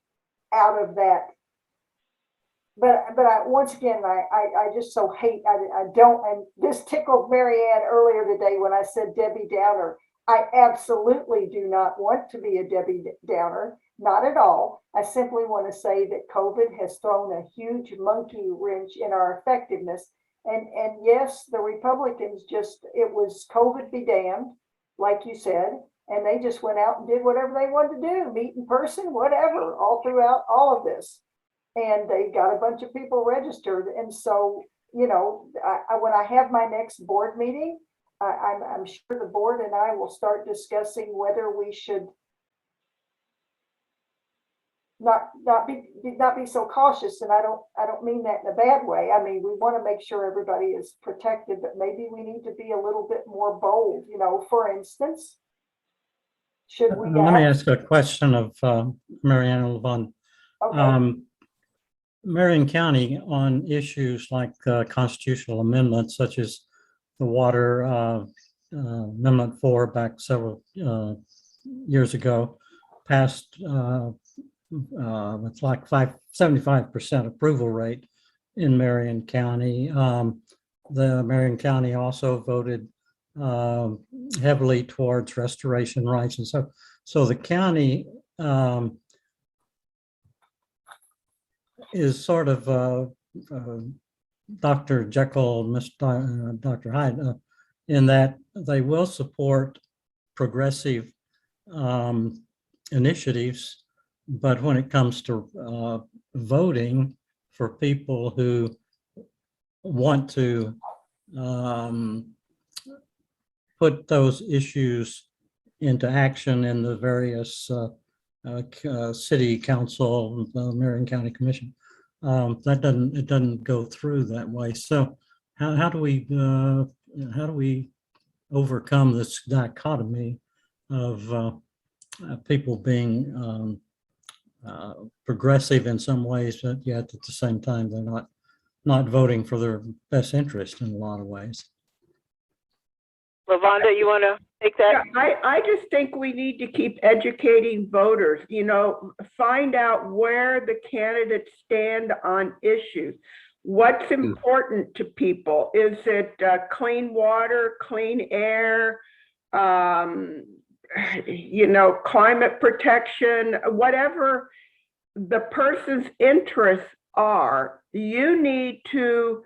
out of that. But once again, I just so hate, I don't, and this tickled Marianne earlier today when I said Debbie Downer. I absolutely do not want to be a Debbie Downer, not at all. I simply want to say that COVID has thrown a huge monkey wrench in our effectiveness. And yes, the Republicans it was COVID be damned, like you said, and they just went out and did whatever they wanted to do, meet in person, whatever, all throughout all of this. And they got a bunch of people registered. And so, when I have my next board meeting, I'm sure the board and I will start discussing whether we should not be so cautious. And I don't mean that in a bad way. I mean, we want to make sure everybody is protected, but maybe we need to be a little bit more bold. For instance, should we? Let me ask a question of Marianne Levon. Okay. Marion County, on issues like constitutional amendments, such as the water amendment 4 back several years ago, passed with like 75% approval rate in Marion County. The Marion County also voted heavily towards restoration rights, and so the county is sort of Dr. Jekyll, Dr. Hyde, in that they will support progressive initiatives, but when it comes to voting for people who want to put those issues into action in the various city council, Marion County Commission, it doesn't go through that way. So how do we overcome this dichotomy of people being progressive in some ways, but yet at the same time they're not voting for their best interest in a lot of ways? Lavonda, you want to take that? Yeah, I just think we need to keep educating voters, find out where the candidates stand on issues. What's important to people? Is it clean water, clean air, climate protection, whatever the person's interests are, you need to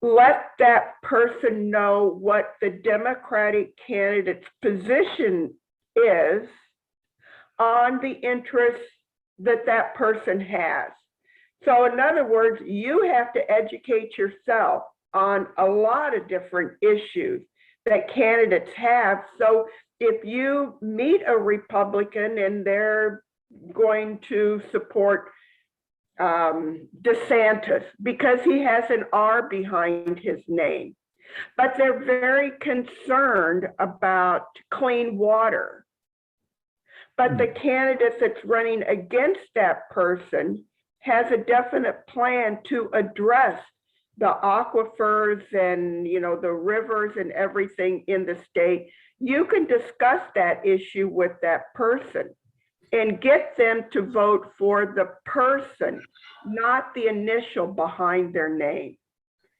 let that person know what the Democratic candidate's position is on the interests that person has. So in other words, you have to educate yourself on a lot of different issues that candidates have. So if you meet a Republican and they're going to support DeSantis because he has an R behind his name, but they're very concerned about clean water. But the candidate that's running against that person has a definite plan to address the aquifers and, you know, the rivers and everything in the state. You can discuss that issue with that person and get them to vote for the person, not the initial behind their name.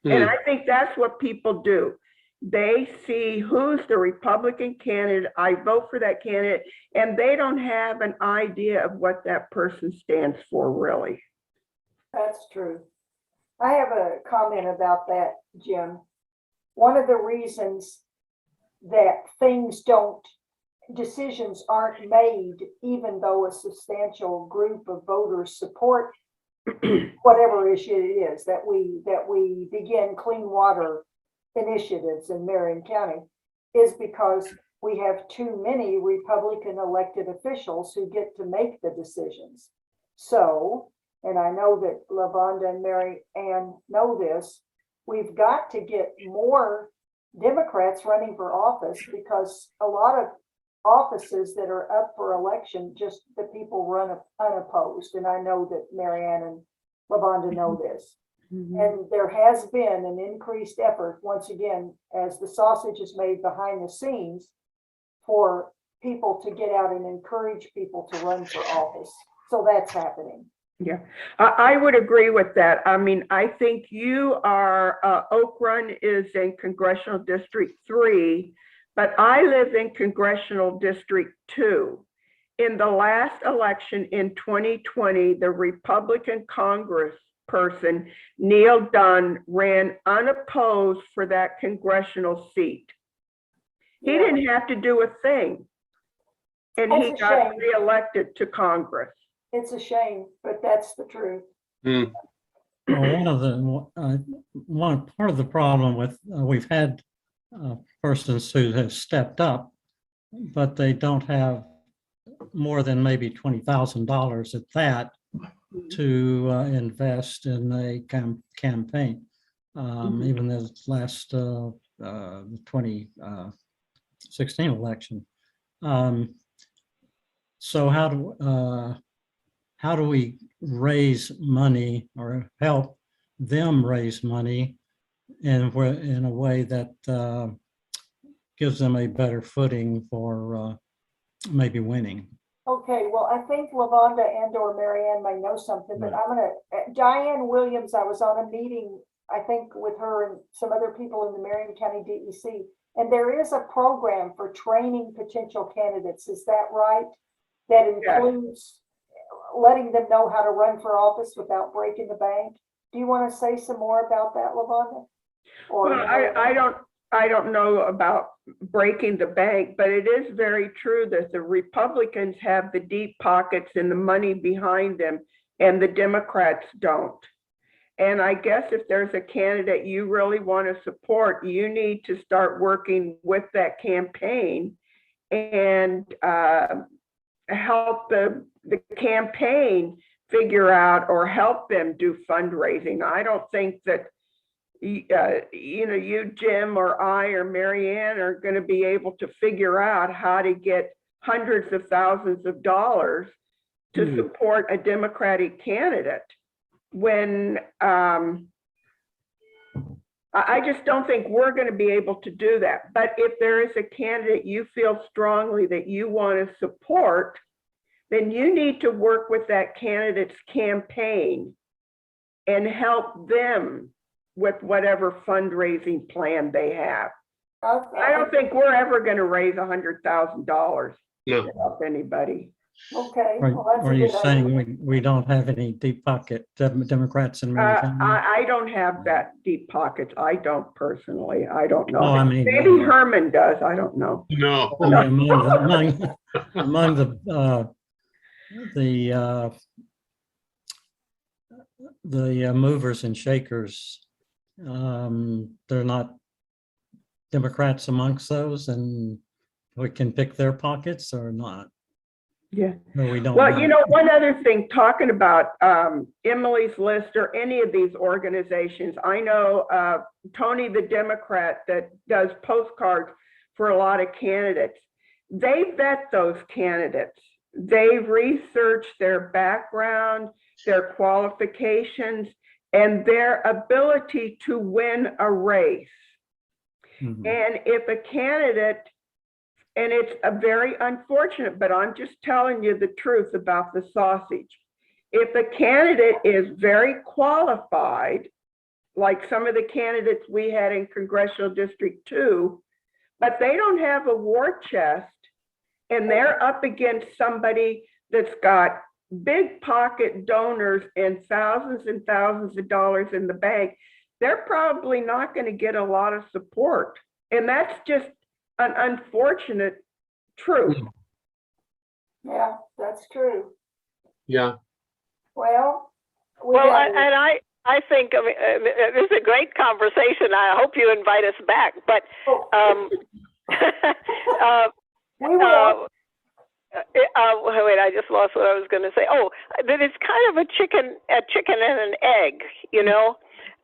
And I think that's what people do. They see who's the Republican candidate, I vote for that candidate, and they don't have an idea of what that person stands for, really. That's true. I have a comment about that, Jim. One of the reasons that decisions aren't made, even though a substantial group of voters support whatever issue it is, that we begin clean water initiatives in Marion County, is because we have too many Republican elected officials who get to make the decisions. So, and I know that LaVonda and Mary Ann know this, we've got to get more Democrats running for office, because a lot of offices that are up for election, just the people run unopposed. And I know that Mary Ann and LaVonda know this. And there has been an increased effort, once again, as the sausage is made behind the scenes, for people to get out and encourage people to run for office. So that's happening. Yeah, I would agree with that. I mean, I think you are, Oak Run is in Congressional District 3, but I live in Congressional District 2. In the last election in 2020, the Republican Congressperson, Neil Dunn, ran unopposed for that congressional seat. He didn't have to do a thing, and he got reelected to Congress. It's a shame, but that's the truth. Well, one part of the problem with we've had persons who have stepped up, but they don't have more than maybe $20,000 at that to invest in a campaign. Even the last 2016 election. So how do we raise money or help them raise money in a way that gives them a better footing for maybe winning? Okay, well, I think LaVonda and or Mary Ann may know something, but I'm gonna, Diane Williams, I was on a meeting, I think with her and some other people in the Marion County DEC, and there is a program for training potential candidates, is that right? That includes letting them know how to run for office without breaking the bank. Do you want to say some more about that, LaVonda? Well, I don't know about breaking the bank, but it is very true that the Republicans have the deep pockets and the money behind them, and the Democrats don't. And I guess if there's a candidate you really want to support, you need to start working with that campaign and help the campaign figure out, or help them do fundraising. I don't think that you, Jim, or I, or Mary Ann are going to be able to figure out how to get hundreds of thousands of dollars to support a Democratic candidate, when I just don't think we're going to be able to do that. But if there is a candidate you feel strongly that you want to support, then you need to work with that candidate's campaign and help them with whatever fundraising plan they have. I don't think we're ever going to raise $100,000 to help anybody. Okay. Are you saying we don't have any deep pocket Democrats in Marion County? I don't have that deep pockets. I don't personally. I don't know. Oh, I mean, maybe Herman does. I don't know. No. Among the movers and shakers, they're not Democrats amongst those, and we can pick their pockets or not. Yeah. No, we don't. Well, you know, one other thing, talking about Emily's List or any of these organizations, I know Tony, the Democrat that does postcards for a lot of candidates, they vet those candidates. They've researched their background, their qualifications, and their ability to win a race. Mhm. And if a candidate, and it's a very unfortunate, but I'm just telling you the truth about the sausage. If a candidate is very qualified, like some of the candidates we had in Congressional District 2, but they don't have a war chest, and they're up against somebody that's got big pocket donors and thousands of dollars in the bank, they're probably not going to get a lot of support. And that's just an unfortunate truth. Yeah, that's true. Yeah. Well, we Well, got- and I think, I mean, this is a great conversation. I hope you invite us back, but, we will. wait, I just lost what I was going to say. Oh, that it's kind of a chicken and an egg, you know?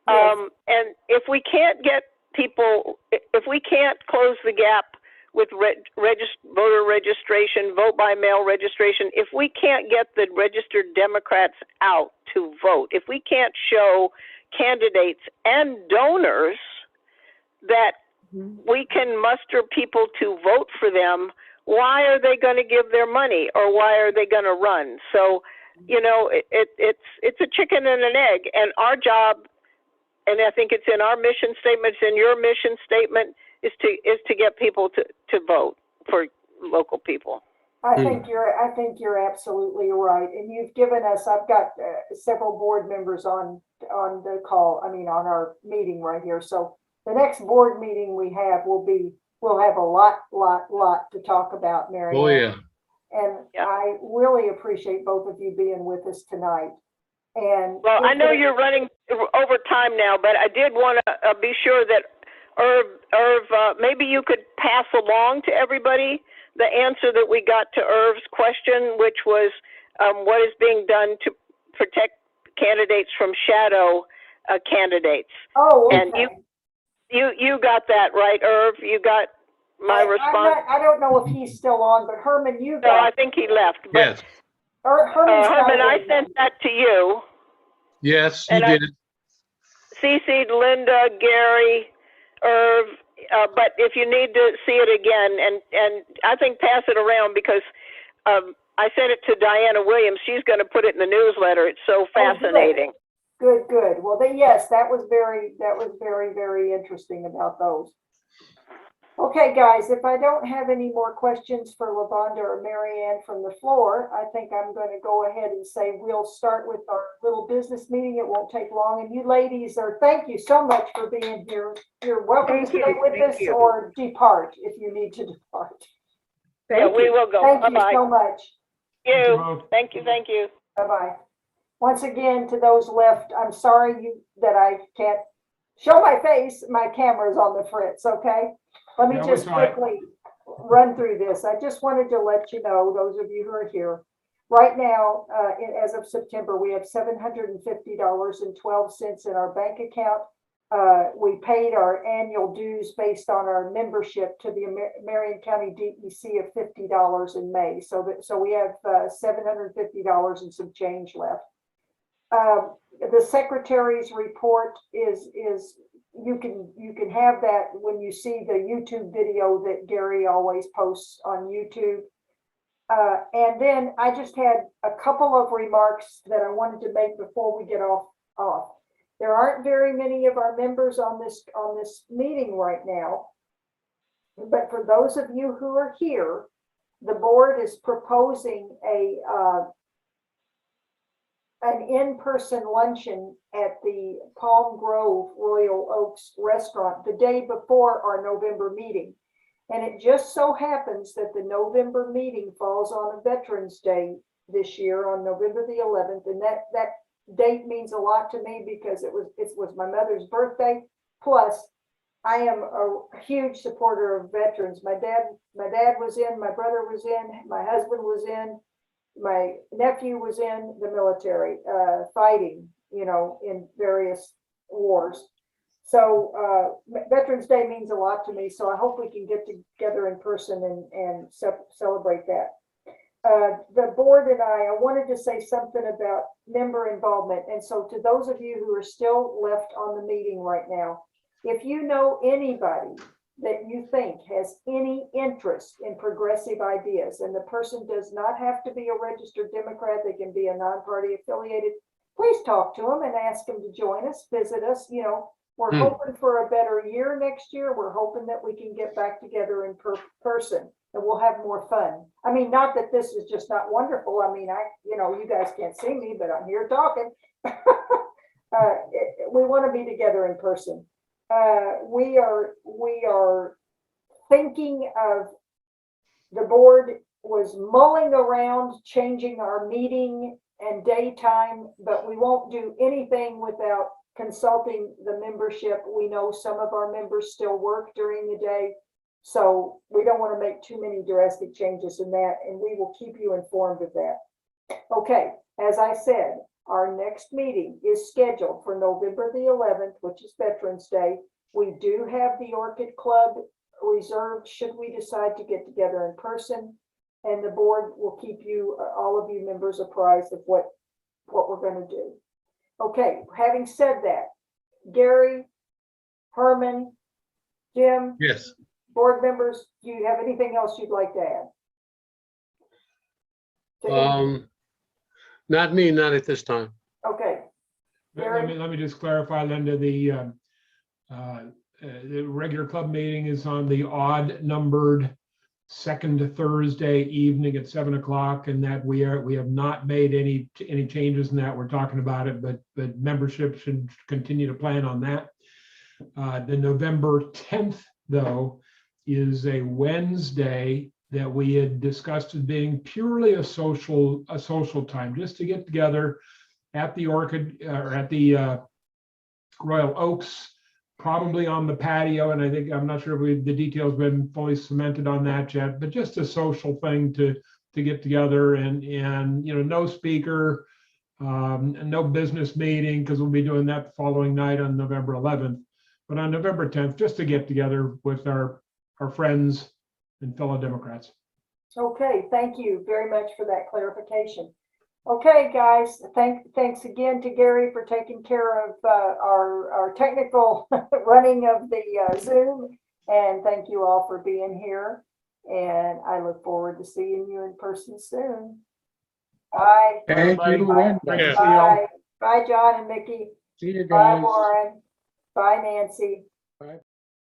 Yes. And if we can't get people, if we can't close the gap with voter registration, vote by mail registration, if we can't get the registered Democrats out to vote, if we can't show candidates and donors that we can muster people to vote for them, why are they going to give their money, or why are they going to run? So, you know, it's a chicken and an egg, and our job, and I think it's in our mission statement, it's in your mission statement, is to get people to vote for local people. I think you're absolutely right. And you've given us, I've got several board members on the call, I mean, on our meeting right here. So the next board meeting we have we'll have a lot to talk about, Mary. Oh, yeah. And Yeah. I really appreciate both of you being with us tonight. And Well, I know you're running over time now, but I did want to be sure that Irv, maybe you could pass along to everybody the answer that we got to Irv's question, which was what is being done to protect candidates from shadow candidates. Oh, okay. And you got that right, Irv? You got my response? I don't know if he's still on, but Herman, you No, I got. think he left. But Yes. Herman, I sent that to you. Yes, you And I- did. CC'd Linda, Gary, Irv, but if you need to see it again, and I think pass it around, because I sent it to Diana Williams. She's going to put it in the newsletter. It's so fascinating. Good. Well, yes, that was very, very interesting about those. Okay, guys, if I don't have any more questions for Lavonda or Marianne from the floor, I think I'm going to go ahead and say we'll start with our little business meeting. It won't take long. And you ladies thank you so much for being here. You're welcome to stay with us or depart if you need to depart. We will go. Thank Bye-bye. you so much. Thank you. Bye-bye. Once again, to those left, I'm sorry that I can't show my face. My camera's on the fritz, okay? Let me Yeah, just we saw it. quickly run through this. I just wanted to let you know, those of you who are here, right now, as of September, we have $750.12 in our bank account. We paid our annual dues based on our membership to the Marion County DEC of $50 in May. So we have $750 and some change left. The secretary's report is you can have that when you see the YouTube video that Gary always posts on YouTube. And then I just had a couple of remarks that I wanted to make before we get off. There aren't very many of our members on this meeting right now, but for those of you who are here, the board is proposing an in-person luncheon at the Palm Grove Royal Oaks restaurant the day before our November meeting. And it just so happens that the November meeting falls on a Veterans Day this year on November the 11th. And that date means a lot to me because it was my mother's birthday. Plus, I am a huge supporter of veterans. My dad was in, my brother was in, my husband was in. my nephew was in the military, fighting, in various wars. So Veterans Day means a lot to me, so I hope we can get together in person and celebrate that. The board and I wanted to say something about member involvement. And so to those of you who are still left on the meeting right now, if you know anybody that you think has any interest in progressive ideas, and the person does not have to be a registered Democrat, they can be a non-party affiliated, please talk to them and ask them to join us, visit us. We're hoping for a better year next year. We're hoping that we can get back together in person and we'll have more fun. I mean, not that this is just not wonderful. I mean, you guys can't see me, but I'm here talking. We want to be together in person. We are thinking of, the board was mulling around changing our meeting and daytime, but we won't do anything without consulting the membership. We know some of our members still work during the day, so we don't want to make too many drastic changes in that, and we will keep you informed of that. Okay, as I said, our next meeting is scheduled for November the 11th, which is Veterans Day. We do have the Orchid Club reserved should we decide to get together in person, and the board will keep you, all of you members, apprised of what we're going to do. Okay, having said that, Gary, Herman, Jim, Yes. board members, do you have anything else you'd like to add? Not me, not at this time. Okay, Let me just clarify, Linda, the regular club meeting is on the odd numbered second Thursday evening at 7 o'clock, and that we have not made any changes in that. We're talking about it, but membership should continue to plan on that. The November 10th, though, is a Wednesday that we had discussed as being purely a social time, just to get together at the Orchid or at the Royal Oaks, probably on the patio. And I'm not sure if the details been fully cemented on that yet, but just a social thing to get together and no speaker, no business meeting, because we'll be doing that the following night on November 11th. But on November 10th, just to get together with our friends and fellow Democrats. okay, thank you very much for that clarification. Okay, guys, thanks again to Gary for taking care of our technical running of the Zoom, and thank you all for being here. And I look forward to seeing you in person soon. Bye. Thank you, Linda. Great to see you all. Bye, John and Mickey. See you Bye, guys. Warren. Bye, Nancy. Bye.